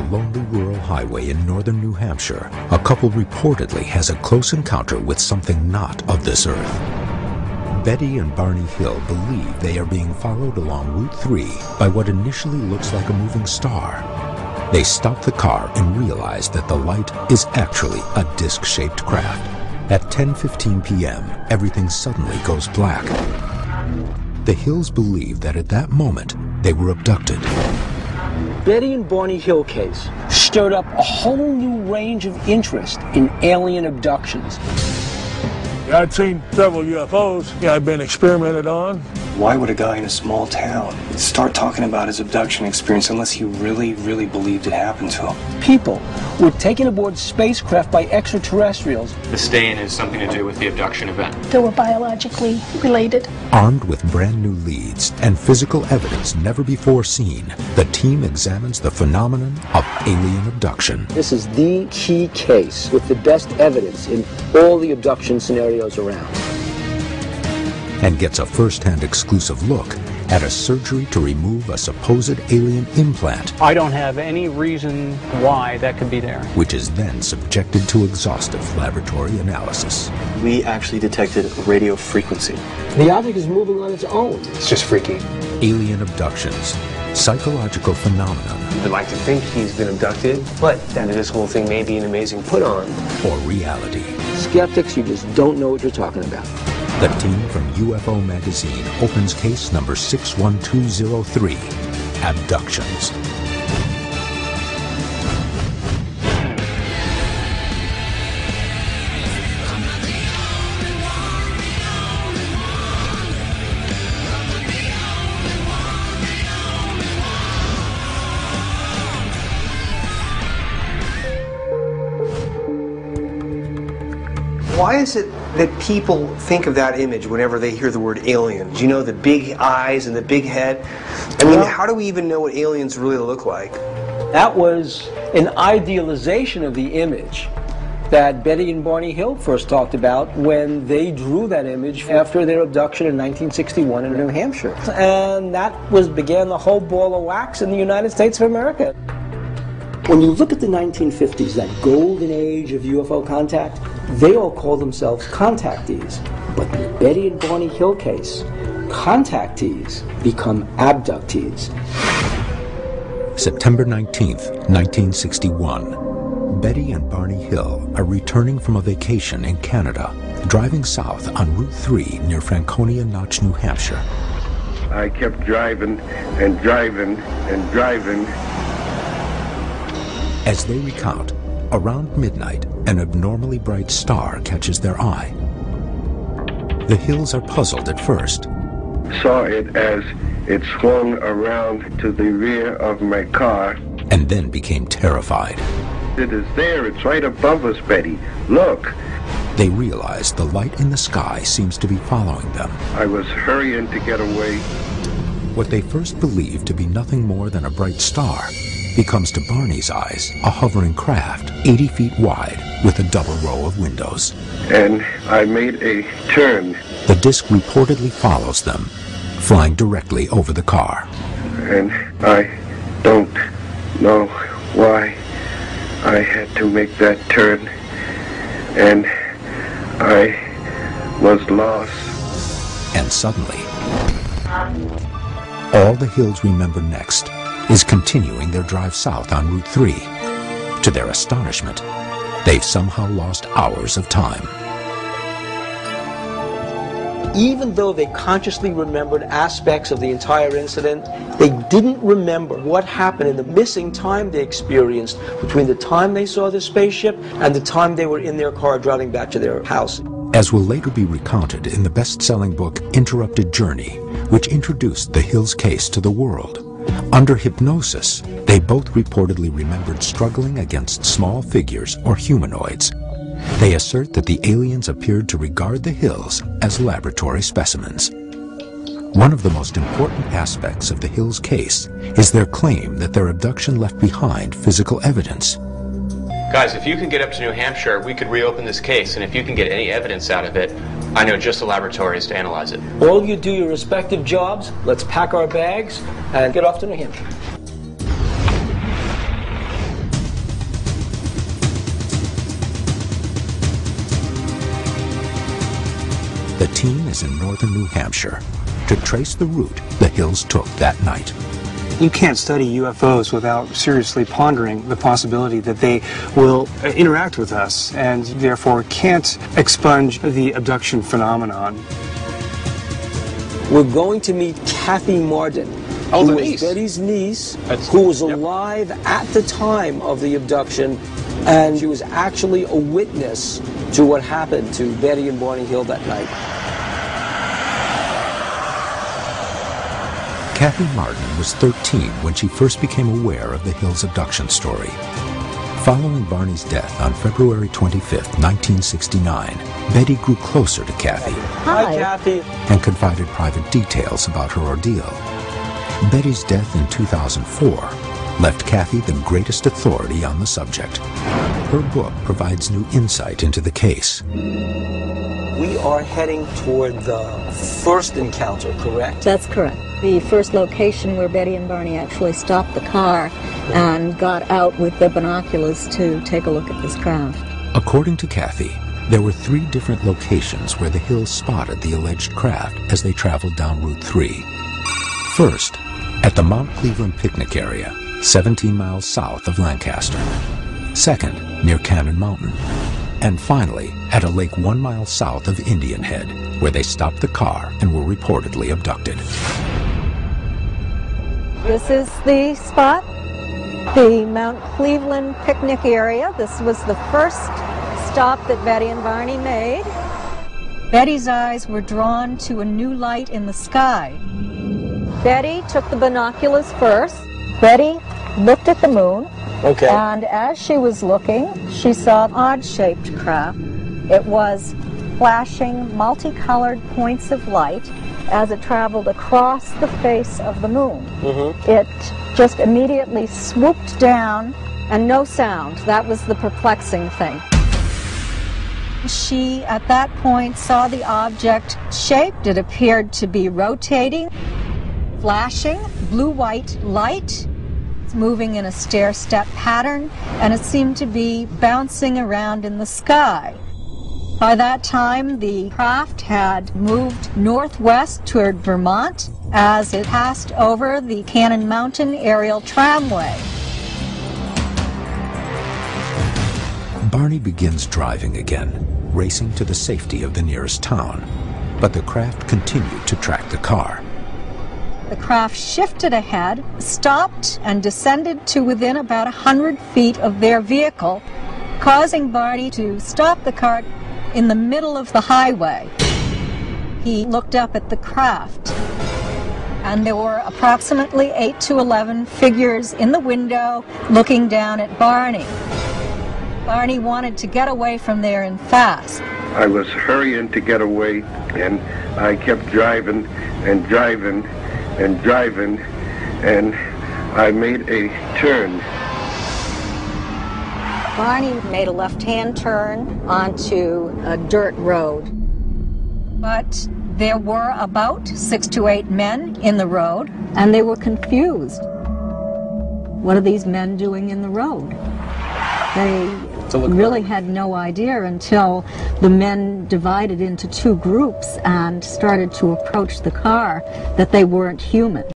a lonely rural highway in northern New Hampshire, a couple reportedly has a close encounter with something not of this earth. Betty and Barney Hill believe they are being followed along Route 3 by what initially looks like a moving star. They stop the car and realize that the light is actually a disc-shaped craft. At 10:15 p.m., everything suddenly goes black. The Hills believe that at that moment, they were abducted. Betty and Barney Hill case stirred up a whole new range of interest in alien abductions. I'd seen several UFOs. I'd been experimented on. Why would a guy in a small town start talking about his abduction experience unless he really, really believed it happened to him? People were taken aboard spacecraft by extraterrestrials. The stay-in has something to do with the abduction event. They were biologically related. Armed with brand new leads and physical evidence never before seen, the team examines the phenomenon of alien abduction. This is the key case with the best evidence in all the abduction scenarios around. And gets a first-hand exclusive look at a surgery to remove a supposed alien implant. I don't have any reason why that could be there. Which is then subjected to exhaustive laboratory analysis. We actually detected radio frequency. The object is moving on its own. It's just freaky. Alien abductions, psychological phenomenon. We'd like to think he's been abducted, but that this whole thing may be an amazing put-on. Or reality. Skeptics, you just don't know what you're talking about. The team from UFO Magazine opens case number 61203, Abductions. Why is it that people think of that image whenever they hear the word aliens? You know, the big eyes and the big head. I mean, how do we even know what aliens really look like? That was an idealization of the image that Betty and Barney Hill first talked about when they drew that image after their abduction in 1961 in New Hampshire. And that began the whole ball of wax in the United States of America. When you look at the 1950s, that golden age of UFO contact, they all call themselves contactees. But in the Betty and Barney Hill case, contactees become abductees. September 19th, 1961. Betty and Barney Hill are returning from a vacation in Canada, driving south on Route 3 near Franconia Notch, New Hampshire. I kept driving and driving and driving. As they recount, around midnight, an abnormally bright star catches their eye. The Hills are puzzled at first. Saw it as it swung around to the rear of my car. And then became terrified. It is there. It's right above us, Betty. Look. They realize the light in the sky seems to be following them. I was hurrying to get away. What they first believed to be nothing more than a bright star becomes to Barney's eyes a hovering craft 80 feet wide with a double row of windows. And I made a turn. The disc reportedly follows them, flying directly over the car. And I don't know why I had to make that turn. And I was lost. And suddenly, all the Hills remember next is continuing their drive south on Route 3. To their astonishment, they've somehow lost hours of time. Even though they consciously remembered aspects of the entire incident, they didn't remember what happened in the missing time they experienced between the time they saw the spaceship and the time they were in their car driving back to their house. As will later be recounted in the best-selling book Interrupted Journey, which introduced the Hills case to the world. Under hypnosis, they both reportedly remembered struggling against small figures or humanoids. They assert that the aliens appeared to regard the Hills as laboratory specimens. One of the most important aspects of the Hills case is their claim that their abduction left behind physical evidence. Guys, if you can get up to New Hampshire, we could reopen this case, and if you can get any evidence out of it, I know just the laboratories to analyze it. All you do your respective jobs, let's pack our bags and get off to New Hampshire. the team is in northern New Hampshire to trace the route the Hills took that night. You can't study UFOs without seriously pondering the possibility that they will interact with us and therefore can't expunge the abduction phenomenon. We're going to meet Kathy Marden, who was Betty's niece, who was alive at the time of the abduction, and she was actually a witness to what happened to Betty and Barney Hill that night. Kathy Marden was 13 when she first became aware of the Hills abduction story. Following Barney's death on February 25, 1969, Betty grew closer to Kathy. Hi, Kathy. And confided private details about her ordeal. Betty's death in 2004 left Kathy the greatest authority on the subject. Her book provides new insight into the case. We are heading toward the first encounter, correct? That's correct. The first location where Betty and Barney actually stopped the car and got out with the binoculars to take a look at this craft. According to Kathy, there were 3 different locations where the Hills spotted the alleged craft as they traveled down Route 3. First, at the Mount Cleveland picnic area, 17 miles south of Lancaster. Second, near Cannon Mountain. And finally, at a lake 1 mile south of Indian Head, where they stopped the car and were reportedly abducted. This is the spot, the Mount Cleveland picnic area. This was the first stop that Betty and Barney made. Betty's eyes were drawn to a new light in the sky. Betty took the binoculars first. Betty looked at the moon. Okay. And as she was looking, she saw an odd-shaped craft. It was flashing multicolored points of light as it traveled across the face of the moon. It just immediately swooped down, and no sound. That was the perplexing thing. She, at that point, saw the object shaped. It appeared to be rotating, flashing blue-white light, moving in a stair-step pattern, and it seemed to be bouncing around in the sky. By that time, the craft had moved northwest toward Vermont as it passed over the Cannon Mountain aerial tramway. Barney begins driving again, racing to the safety of the nearest town. But the craft continued to track the car. The craft shifted ahead, stopped, and descended to within about 100 feet of their vehicle, causing Barney to stop the car in the middle of the highway. He looked up at the craft, and there were approximately 8 to 11 figures in the window looking down at Barney. Barney wanted to get away from there and fast. I was hurrying to get away, and I kept driving and driving and driving, and I made a turn. Barney made a left-hand turn onto a dirt road. But there were about 6 to 8 men in the road, and they were confused. What are these men doing in the road? They really had no idea until the men divided into 2 groups and started to approach the car that they weren't human.